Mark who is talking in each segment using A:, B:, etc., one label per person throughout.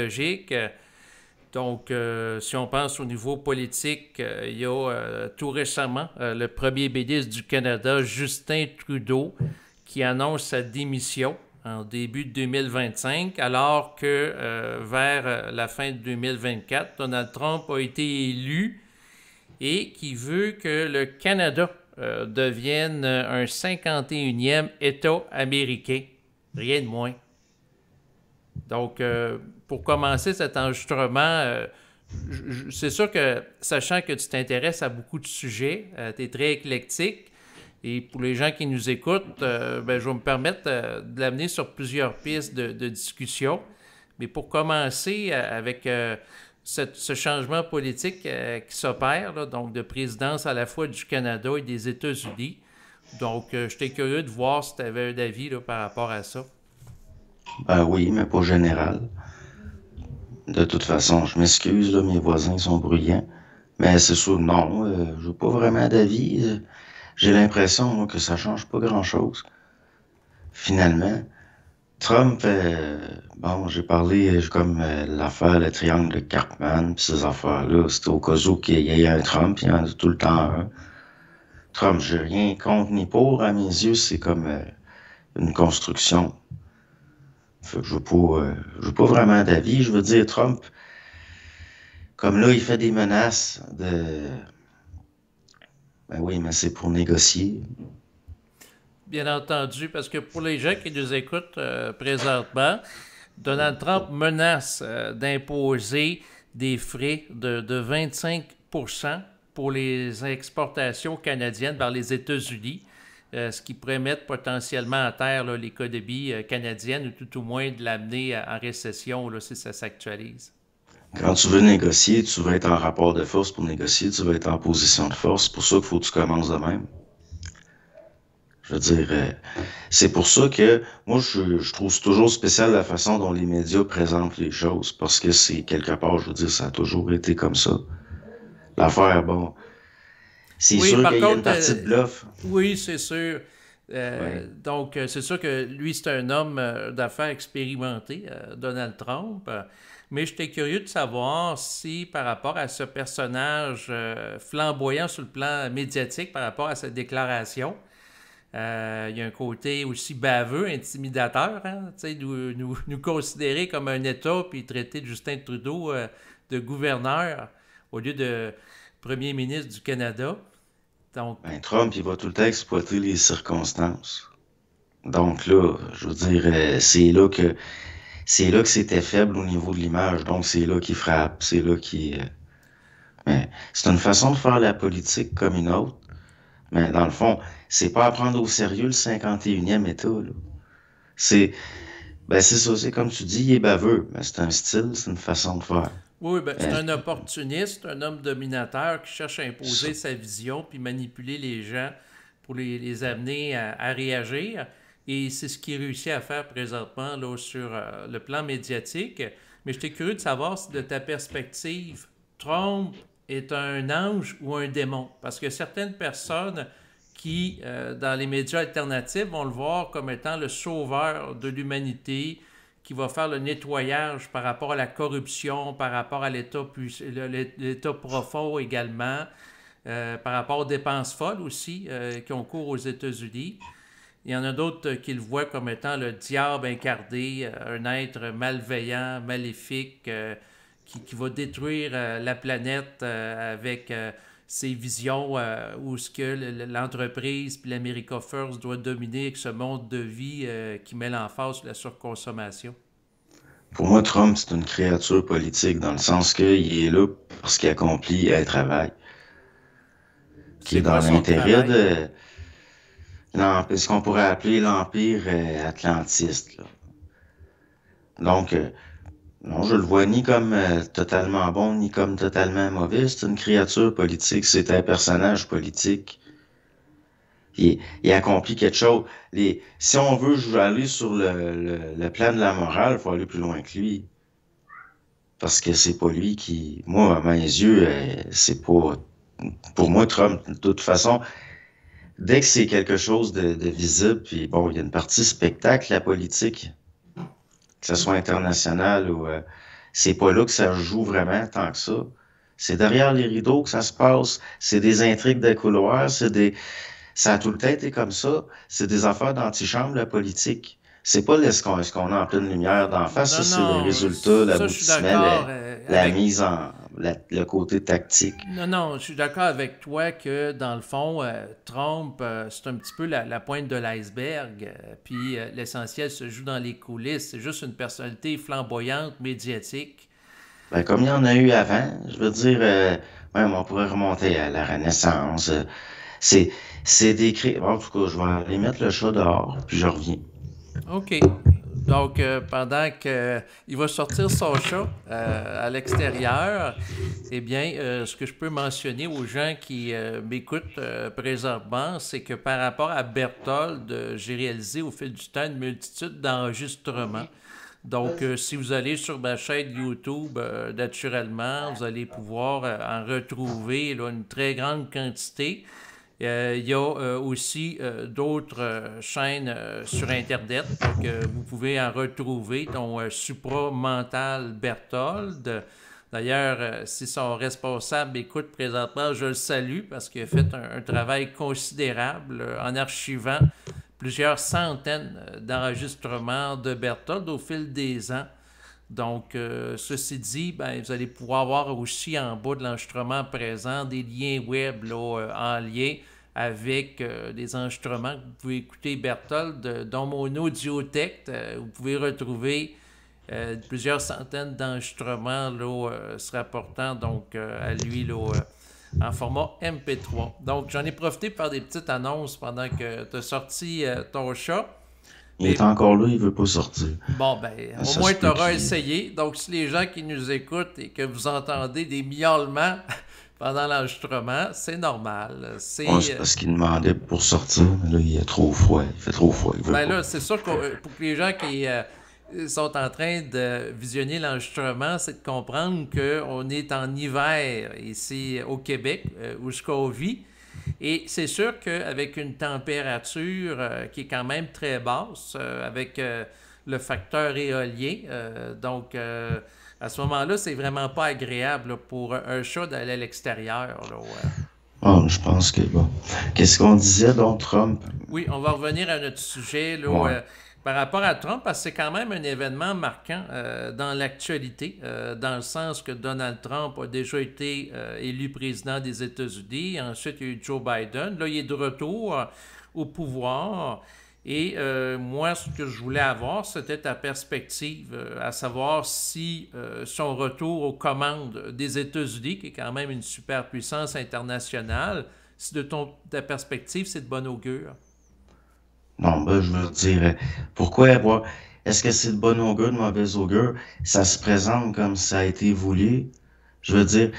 A: logique. Donc, si on pense au niveau politique, il y a tout récemment le premier ministre du Canada, Justin Trudeau, qui annonce sa démission en début de 2025, alors que vers la fin de 2024, Donald Trump a été élu et qui veut que le Canada devienne un 51e État américain. Rien de moins. Donc, pour commencer cet enregistrement, c'est sûr que, sachant que tu t'intéresses à beaucoup de sujets, tu es très éclectique, et pour les gens qui nous écoutent, ben, je vais me permettre de l'amener sur plusieurs pistes de discussion. Mais pour commencer avec ce changement politique qui s'opère, là, donc de présidence à la fois du Canada et des États-Unis. Donc, j'étais curieux de voir si tu avais un avis là, par rapport à ça.
B: Ben oui, mais pas général. De toute façon, je m'excuse, là, mes voisins sont bruyants. Mais c'est sûr, non, j'ai pas vraiment d'avis. J'ai l'impression, moi, que ça change pas grand-chose. Finalement, Trump, bon, j'ai parlé comme l'affaire, le triangle de Cartman, pis ces affaires-là, c'était au cas où qu'il y ait un Trump, il y en a tout le temps un. Trump, j'ai rien contre ni pour, à mes yeux, c'est comme une construction. Fait que je veux pas vraiment d'avis. Je veux dire, Trump, comme là, il fait des menaces de... Ben oui, mais c'est pour négocier.
A: Bien entendu, parce que pour les gens qui nous écoutent présentement, Donald Trump menace d'imposer des frais de 25 pour les exportations canadiennes vers les États-Unis, ce qui pourrait mettre potentiellement à terre l'économie canadienne ou tout au moins de l'amener en récession là, si ça s'actualise.
B: Quand tu veux négocier, tu veux être en rapport de force pour négocier, tu veux être en position de force. C'est pour ça qu'il faut que tu commences de même. Je veux dire, c'est pour ça que moi, je trouve toujours spécial la façon dont les médias présentent les choses, parce que c'est quelque part, je veux dire, ça a toujours été comme ça. L'affaire, bon, c'est
A: Oui,
B: sûr
A: par
B: qu'il y a une
A: contre,
B: partie de bluff.
A: oui, c'est sûr.
B: Ouais.
A: Donc, c'est sûr que lui, c'est un homme d'affaires expérimenté, Donald Trump. Mais j'étais curieux de savoir si, par rapport à ce personnage flamboyant sur le plan médiatique, par rapport à cette déclaration, il y a un côté aussi baveux, intimidateur, hein, nous considérer comme un État, puis traiter de Justin Trudeau de gouverneur au lieu de premier ministre du Canada. Donc,
B: Ben, Trump, il va tout le temps exploiter les circonstances. Donc là, je veux dire, c'est là que c'était faible au niveau de l'image. Donc c'est là qu'il frappe, c'est là qu'il. Mais c'est une façon de faire la politique comme une autre. Mais dans le fond, c'est pas à prendre au sérieux le 51e État, là. C'est, ben c'est ça, c'est comme tu dis, il est baveux. Mais c'est un style, c'est une façon de faire.
A: oui, ben, c'est
B: Ben,
A: un opportuniste, un homme dominateur qui cherche à
B: c'est
A: imposer
B: ça.
A: sa vision puis manipuler les gens pour les amener à réagir. Et c'est ce qu'il réussit à faire présentement là, sur le plan médiatique. Mais j'étais curieux de savoir si de ta perspective, Trump est un ange ou un démon. Parce que certaines personnes qui, dans les médias alternatifs, vont le voir comme étant le sauveur de l'humanité, qui va faire le nettoyage par rapport à la corruption, par rapport à l'État profond également, par rapport aux dépenses folles aussi qui ont cours aux États-Unis. Il y en a d'autres qui le voient comme étant le diable incarné, un être malveillant, maléfique, qui va détruire la planète avec ses visions où ce que l'entreprise puis l'America First doit dominer avec ce monde de vie qui met l'emphase sur la surconsommation.
B: Pour moi, Trump, c'est une créature politique dans le sens qu'il est là parce qu'il accomplit un travail qui est
A: C'est quoi
B: dans
A: son
B: l'intérêt
A: travail?
B: de ce qu'on pourrait appeler l'empire atlantiste, là. Donc, non, je le vois ni comme totalement bon, ni comme totalement mauvais. C'est une créature politique, c'est un personnage politique. Il accomplit quelque chose. Si on veut aller sur le plan de la morale, il faut aller plus loin que lui. Parce que c'est pas lui qui, moi, à mes yeux, c'est pas, pour moi, Trump, de toute façon, dès que c'est quelque chose de visible, puis bon, il y a une partie spectacle, la politique, que ce soit international ou c'est pas là que ça joue vraiment tant que ça. C'est derrière les rideaux que ça se passe. C'est des intrigues de couloirs. Ça a tout le temps été comme ça. C'est des affaires d'antichambre, la politique. C'est pas ce qu'on a en pleine lumière d'en face. Ça,
A: Non,
B: c'est le
A: non,
B: résultat,
A: ça, je suis
B: l'aboutissement,
A: d'accord
B: la
A: avec.
B: mise le côté tactique.
A: Non, non, je suis d'accord avec toi que dans le fond, Trump, c'est un petit peu la pointe de l'iceberg, puis l'essentiel se joue dans les coulisses. C'est juste une personnalité flamboyante, médiatique.
B: Ben, comme il y en a eu avant, je veux dire, même on pourrait remonter à la Renaissance. C'est, c'est décrit. Bon, en tout cas, je vais aller mettre le chat dehors, puis je reviens.
A: OK. Donc, pendant qu'il va sortir son chat à l'extérieur, eh bien, ce que je peux mentionner aux gens qui m'écoutent présentement, c'est que par rapport à Berthold, j'ai réalisé au fil du temps une multitude d'enregistrements. Donc, si vous allez sur ma chaîne YouTube, naturellement, vous allez pouvoir en retrouver là, une très grande quantité. Il y a aussi d'autres chaînes sur Internet. Donc, vous pouvez en retrouver, dont Supramental Berthold. D'ailleurs, si son responsable écoute présentement, je le salue parce qu'il a fait un travail considérable en archivant plusieurs centaines d'enregistrements de Berthold au fil des ans. Donc, ceci dit, ben, vous allez pouvoir voir aussi en bas de l'enregistrement présent des liens web là, en lien avec des enregistrements que vous pouvez écouter Berthold, dont mon audiothèque. Vous pouvez retrouver plusieurs centaines d'enregistrements là, se rapportant donc à lui là, en format MP3. Donc, j'en ai profité pour faire des petites annonces pendant que tu as sorti ton chat.
B: Il
A: Et
B: est encore là, il veut pas sortir.
A: bon, ben,
B: Ben,
A: au
B: ça
A: moins,
B: se
A: tu
B: peut
A: auras
B: qu'il...
A: essayé. Donc, si les gens qui nous écoutent et que vous entendez des miaulements pendant l'enregistrement, c'est normal.
B: Ouais, c'est parce qu'il demandait pour sortir, mais là, il est trop froid. Il fait trop froid, il veut
A: Ben
B: pas.
A: là, c'est sûr que pour que les gens qui sont en train de visionner l'enregistrement, c'est de comprendre qu'on est en hiver ici au Québec, où je vis. Et c'est sûr qu'avec une température qui est quand même très basse, avec le facteur éolien, donc à ce moment-là, c'est vraiment pas agréable là, pour un chat d'aller à l'extérieur. Là, ouais.
B: Bon, je pense que bon. Qu'est-ce qu'on disait, donc, Trump?
A: Oui, on va revenir à notre sujet là,
B: Ouais.
A: par rapport à Trump, parce que c'est quand même un événement marquant dans l'actualité, dans le sens que Donald Trump a déjà été élu président des États-Unis. Ensuite, il y a eu Joe Biden. Là, il est de retour au pouvoir. Et moi, ce que je voulais avoir, c'était ta perspective, à savoir si son retour aux commandes des États-Unis, qui est quand même une superpuissance internationale, si de ta perspective, c'est de bon augure.
B: Non, ben, je veux dire, pourquoi avoir... Est-ce que c'est de bon augure, de mauvais augure? Ça se présente comme ça a été voulu. Je veux dire,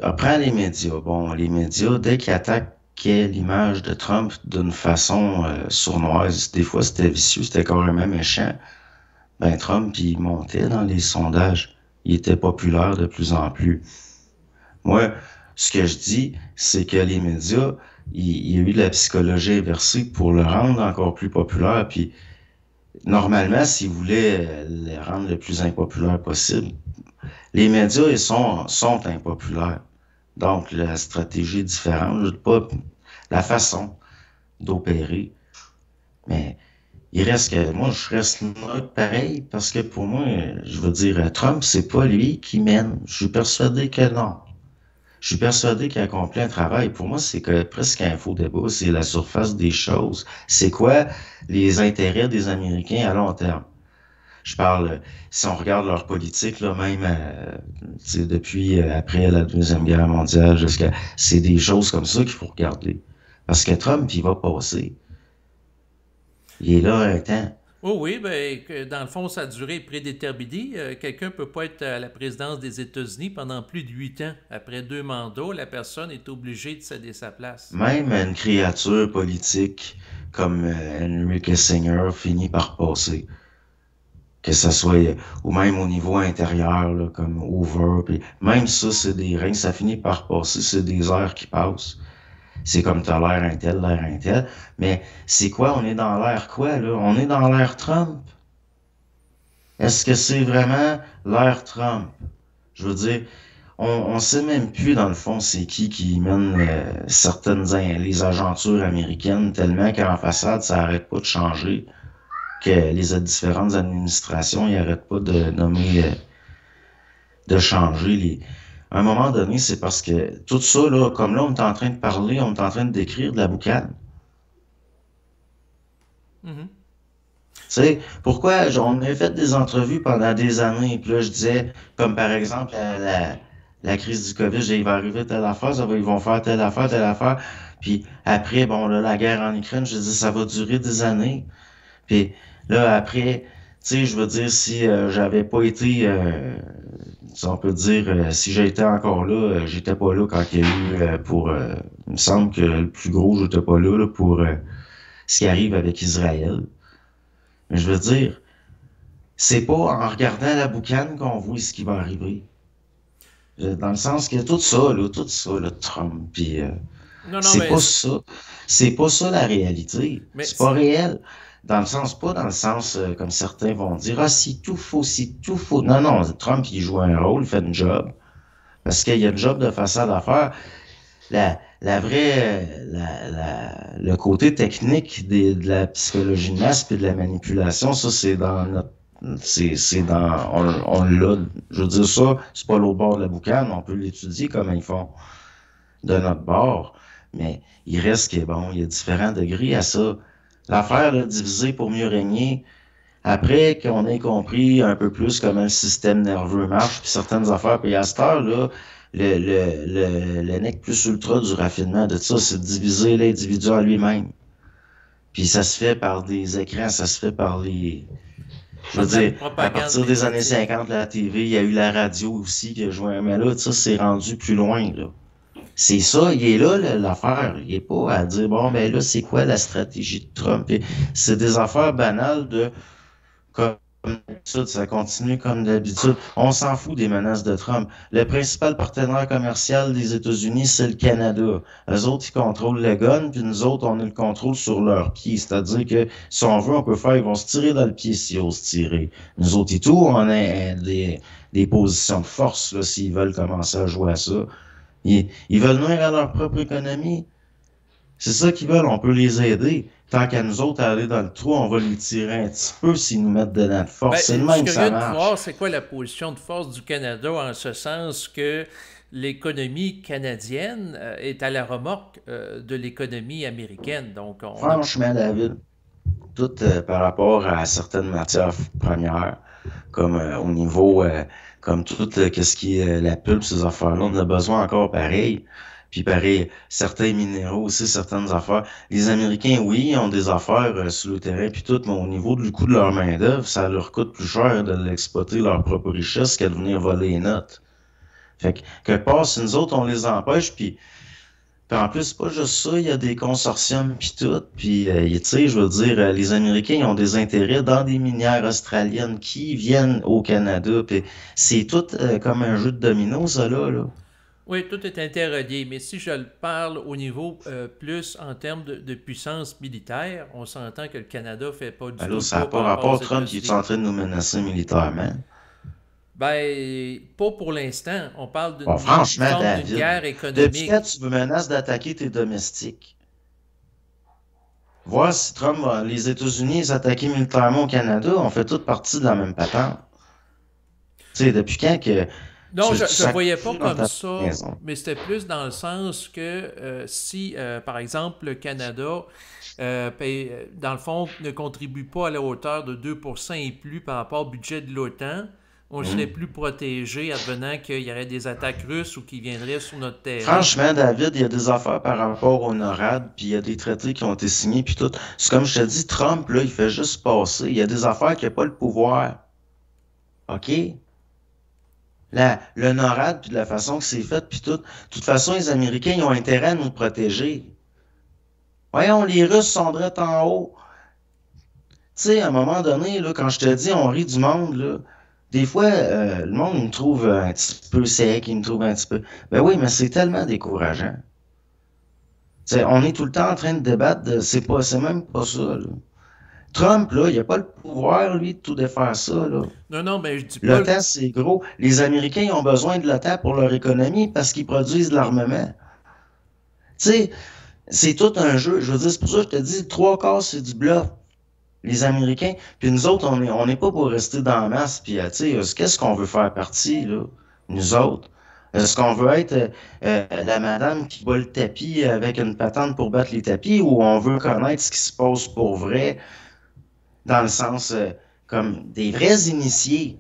B: après les médias. Bon, les médias, dès qu'ils attaquaient l'image de Trump d'une façon sournoise, des fois c'était vicieux, c'était carrément méchant, ben Trump, il montait dans les sondages. Il était populaire de plus en plus. Moi, ce que je dis, c'est que les médias, il y a eu de la psychologie inversée pour le rendre encore plus populaire. Puis, normalement, s'ils voulaient le rendre le plus impopulaire possible, les médias, sont impopulaires. Donc, la stratégie est différente. Je dis pas la façon d'opérer, mais il reste que moi, je reste neutre pareil parce que pour moi, je veux dire, Trump, c'est pas lui qui mène. Je suis persuadé que non. Je suis persuadé qu'il accomplit un travail. Pour moi, c'est que presque un faux débat, c'est la surface des choses. C'est quoi les intérêts des Américains à long terme? Je parle, si on regarde leur politique, là, même depuis après la Deuxième Guerre mondiale, jusqu'à c'est des choses comme ça qu'il faut regarder. Parce que Trump, il va passer. Il est là un temps.
A: Oh oui, ben, dans le fond, ça a duré prédéterminé. Quelqu'un ne peut pas être à la présidence des États-Unis pendant plus de 8 ans. Après 2 mandats, la personne est obligée de céder sa place.
B: Même une créature politique comme Henry Kissinger finit par passer. Que ça soit, ou même au niveau intérieur, là, comme Hoover, puis même ça, c'est des règnes, ça finit par passer, c'est des heures qui passent. C'est comme t'as l'air un tel, mais c'est quoi, on est dans l'air quoi, là? On est dans l'air Trump. Est-ce que c'est vraiment l'ère Trump? Je veux dire, on sait même plus dans le fond c'est qui mène les agentures américaines tellement qu'en façade ça arrête pas de changer, que les différentes administrations ils arrêtent pas de nommer, de changer les. À un moment donné, c'est parce que tout ça là, comme là on est en train de parler, on est en train de décrire de la boucane.
A: Mhm.
B: Tu sais, pourquoi on a fait des entrevues pendant des années, puis là, je disais, comme par exemple, la crise du COVID, il va arriver telle affaire, ils vont faire telle affaire, puis après, bon, là, la guerre en Ukraine, je dis, ça va durer des années, puis là, après, tu sais, je veux dire, si j'avais pas été, si on peut dire, si j'étais encore là, j'étais pas là quand il y a eu il me semble que le plus gros, j'étais pas là, pour ce qui arrive avec Israël. Mais je veux dire, c'est pas en regardant la boucane qu'on voit ce qui va arriver. Dans le sens que tout ça, là, Trump, puis
A: Non, non,
B: c'est
A: mais,
B: pas ça. C'est pas ça la réalité.
A: mais
B: C'est pas réel. Dans le sens, pas dans le sens comme certains vont dire, ah, c'est tout faux, c'est tout faux. Non, non, Trump, il joue un rôle, il fait une job. Parce qu'il y a une job de façade à faire. La vraie, le côté technique de la psychologie de masse et de la manipulation, ça, c'est dans notre, c'est dans, on l'a, je veux dire ça, c'est pas l'autre bord de la boucane, on peut l'étudier comme ils font de notre bord, mais il reste que, bon, il y a différents degrés à ça. L'affaire, là, diviser pour mieux régner, après qu'on ait compris un peu plus comment le système nerveux marche, puis certaines affaires, puis à cette heure-là, le nec plus ultra du raffinement de ça, c'est de diviser l'individu en lui-même. Puis ça se fait par des écrans, ça se fait par les. Je
A: par
B: veux
A: de la
B: dire, à
A: propagande
B: partir des années
A: médiatique.
B: 50, la TV, il y a eu la radio aussi qui a joué un. Mais là, ça, c'est rendu plus loin, là. C'est ça, il est là, l'affaire. Il est pas à dire, bon, ben là, c'est quoi la stratégie de Trump? Et c'est des affaires banales de comme d'habitude, ça continue comme d'habitude. On s'en fout des menaces de Trump. Le principal partenaire commercial des États-Unis, c'est le Canada. Eux autres, ils contrôlent le gun, puis nous autres, on a le contrôle sur leurs pieds. C'est-à-dire que si on veut, on peut faire, ils vont se tirer dans le pied s'ils osent tirer. Nous autres et tout, on a des positions de force, là, s'ils veulent commencer à jouer à ça. Ils veulent nuire à leur propre économie. C'est ça qu'ils veulent, on peut les aider. Tant qu'à nous autres à aller dans le trou, on va les tirer un petit peu s'ils nous mettent de notre
A: Ben,
B: force. C'est le
A: je suis
B: même que ça
A: curieux de voir
B: marche.
A: c'est quoi la position de force du Canada en ce sens que l'économie canadienne est à la remorque de l'économie américaine. Donc, on a...
B: Franchement, David, tout par rapport à certaines matières premières, comme au niveau, comme tout ce qui est la pulpe, ces affaires-là, on a besoin encore pareil. Puis pareil, certains minéraux aussi, certaines affaires. Les Américains, oui, ils ont des affaires sur le terrain puis tout, mais au niveau du coût de leur main-d'œuvre, ça leur coûte plus cher de l'exploiter leur propre richesse qu'à de venir voler les notes. Fait que, quelque part, si nous autres, on les empêche, puis en plus, c'est pas juste ça, il y a des consortiums puis tout, puis tu sais, je veux dire, les Américains ils ont des intérêts dans des minières australiennes qui viennent au Canada, puis c'est tout comme un jeu de domino, ça là.
A: Oui, tout est interrelié, mais si je le parle au niveau plus en termes de puissance militaire, on s'entend que le Canada fait pas du tout
B: Alors,
A: le
B: ça n'a
A: poids
B: pas
A: par rapport aux
B: rapport, Trump, qui est
A: États-Unis.
B: en train de nous menacer militairement.
A: Ben, pas pour l'instant. On parle
B: Bon,
A: d'une
B: franchement,
A: forme d'une
B: David,
A: guerre
B: depuis quand
A: économique.
B: tu me menaces d'attaquer tes domestiques? Voir si Trump, les États-Unis s'attaquer militairement au Canada, on fait toute partie de la même patente. Tu sais, depuis quand que
A: Non, je
B: tu
A: ne
B: sacres
A: voyais pas
B: plus dans
A: comme
B: ta
A: ça,
B: maison?
A: mais c'était plus dans le sens que si, par exemple, le Canada, dans le fond, ne contribue pas à la hauteur de 2% et plus par rapport au budget de l'OTAN, on serait
B: Hmm.
A: plus protégé advenant qu'il y aurait des attaques russes ou qui viendraient sur notre terrain.
B: Franchement, David, il y a des affaires par rapport au NORAD, puis il y a des traités qui ont été signés, puis tout. C'est comme je te dis, Trump, là, il fait juste passer. Il y a des affaires qui n'ont pas le pouvoir. OK? Le NORAD, puis de la façon que c'est fait, puis tout. De toute façon, les Américains, ils ont intérêt à nous protéger. Voyons, les Russes sont drette en haut. Tu sais, à un moment donné, là, quand je te dis on rit du monde, là, des fois, le monde il me trouve un petit peu sec, il me trouve un petit peu. Ben oui, mais c'est tellement décourageant. Tu sais, on est tout le temps en train de débattre de c'est même pas ça, là. Trump, là, il n'a pas le pouvoir, lui, de tout défaire ça, là.
A: Non, non, mais je dis pas.
B: L'OTAN, c'est gros. Les Américains, ils ont besoin de l'OTAN pour leur économie parce qu'ils produisent de l'armement. Tu sais, c'est tout un jeu. Je veux dire, c'est pour ça que je te dis, trois quarts, c'est du bluff. Les Américains. Puis nous autres, on n'est pas pour rester dans la masse. Puis, tu sais, qu'est-ce qu'on veut faire partie, là? Nous autres. Est-ce qu'on veut être la madame qui bat le tapis avec une patente pour battre les tapis ou on veut connaître ce qui se passe pour vrai dans le sens comme des vrais initiés?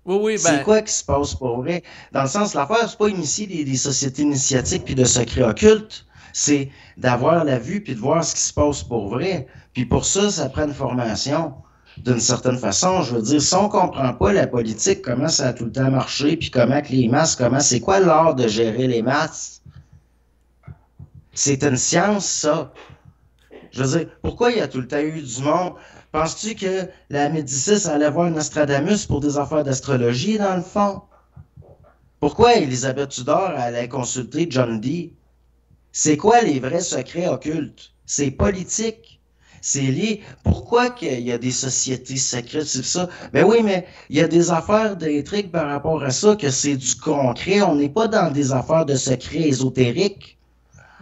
A: Oui, oui,
B: C'est
A: ben,
B: quoi qui se passe pour vrai? Dans le sens, l'affaire, c'est pas initier des sociétés initiatiques puis de secrets occultes. C'est d'avoir la vue puis de voir ce qui se passe pour vrai. Puis pour ça, ça prend une formation. D'une certaine façon, je veux dire, si on comprend pas la politique, comment ça a tout le temps marché, puis comment que les masses, comment c'est quoi l'art de gérer les masses? C'est une science, ça. Je veux dire, pourquoi il y a tout le temps eu du monde? Penses-tu que la Médicis allait voir Nostradamus pour des affaires d'astrologie, dans le fond? Pourquoi Elisabeth Tudor allait consulter John Dee? C'est quoi les vrais secrets occultes? C'est politique. C'est lié. Pourquoi qu'il y a des sociétés secrètes, c'est ça? Ben oui, mais il y a des affaires d'intrigue par rapport à ça, que c'est du concret. On n'est pas dans des affaires de secrets ésotériques.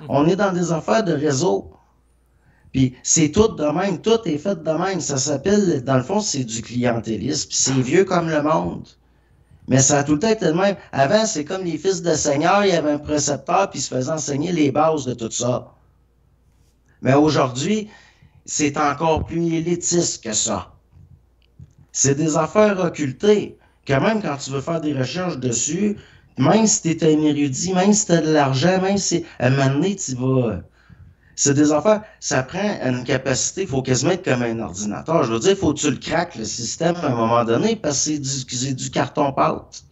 B: On est dans des affaires de réseau. Puis c'est tout de même, tout est fait de même. Ça s'appelle, dans le fond, c'est du clientélisme. Puis c'est vieux comme le monde. Mais ça a tout le temps été de même. Avant, c'est comme les fils de seigneur, il y avait un précepteur, puis il se faisait enseigner les bases de tout ça. Mais aujourd'hui, c'est encore plus élitiste que ça. C'est des affaires occultées, que même quand tu veux faire des recherches dessus, même si tu es un érudit, même si tu as de l'argent, même si à un moment donné, tu vas... C'est des affaires, ça prend une capacité, il faut quasiment être comme un ordinateur. Je veux dire, il faut que tu le craques, le système, à un moment donné, parce que c'est du carton-pâte.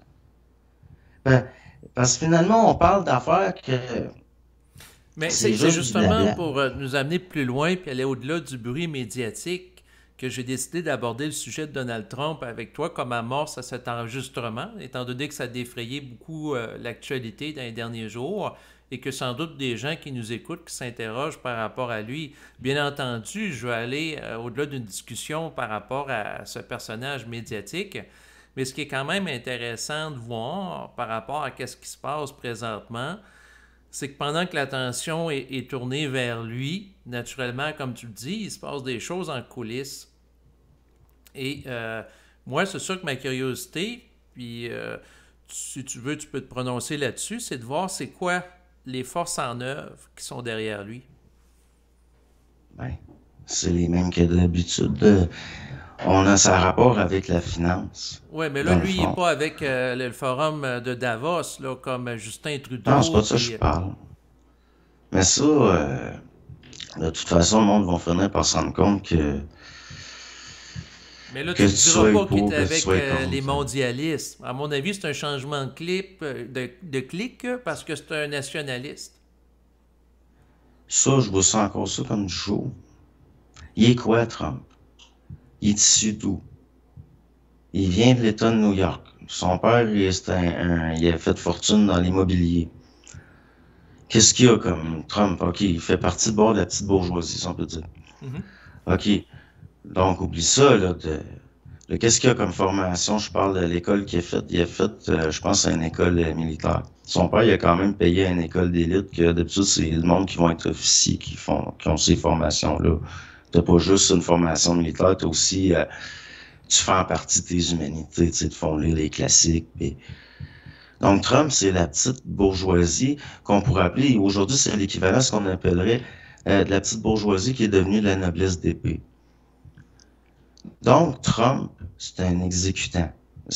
B: Ben, parce que finalement, on parle d'affaires que
A: mais
B: c'est
A: c'est
B: juste du
A: justement
B: blabla.
A: pour nous amener plus loin puis aller au-delà du bruit médiatique que j'ai décidé d'aborder le sujet de Donald Trump avec toi comme amorce à cet enregistrement, étant donné que ça a défrayé beaucoup l'actualité dans les derniers jours et que sans doute des gens qui nous écoutent, qui s'interrogent par rapport à lui. Bien entendu, je vais aller au-delà d'une discussion par rapport à ce personnage médiatique, mais ce qui est quand même intéressant de voir par rapport à ce qui se passe présentement, c'est que pendant que l'attention est tournée vers lui, naturellement, comme tu le dis, il se passe des choses en coulisses. Et moi, c'est sûr que ma curiosité, puis si tu veux, tu peux te prononcer là-dessus, c'est de voir c'est quoi les forces en œuvre qui sont derrière lui.
B: Ben, c'est les mêmes que d'habitude. On a ça rapport avec la finance,
A: Oui, mais là,
B: dans le
A: lui, il n'est
B: fond.
A: pas avec le forum de Davos, là, comme Justin
B: Non, c'est pas
A: Trudeau,
B: de ça que je
A: puis...
B: parle. Mais ça, de toute façon, le monde va finir par se rendre compte
A: Mais là,
B: que
A: tu ne
B: tu
A: me diras
B: sois
A: pas qu'il
B: pour,
A: était
B: que tu
A: avec
B: sois
A: les
B: contre.
A: mondialistes. À mon avis, c'est un changement de clip, de clic, parce que c'est un nationaliste.
B: Ça, je vois ça encore ça comme du show. Il est quoi, Trump? Il est issu d'où? Il vient de l'État de New York. Son père, il a fait fortune dans l'immobilier. Qu'est-ce qu'il y a comme Trump? OK, il fait partie de bord de la petite bourgeoisie, si on peut dire.
A: Mhm.
B: OK. Donc, oublie ça, là, qu'est-ce qu'il y a comme formation? Je parle de l'école qu'il a faite. Il a fait, je pense, une école militaire. Son père, il a quand même payé une école d'élite, que d'habitude, c'est le monde qui vont être officiers qui ont ces formations-là. T'as pas juste une formation militaire, t'as aussi, tu fais en partie de tes humanités, tu sais, te font lire les classiques. Donc, Trump, c'est la petite bourgeoisie qu'on pourrait appeler, aujourd'hui, c'est l'équivalent de ce qu'on appellerait de la petite bourgeoisie qui est devenue de la noblesse d'épée. Donc, Trump, c'est un exécutant.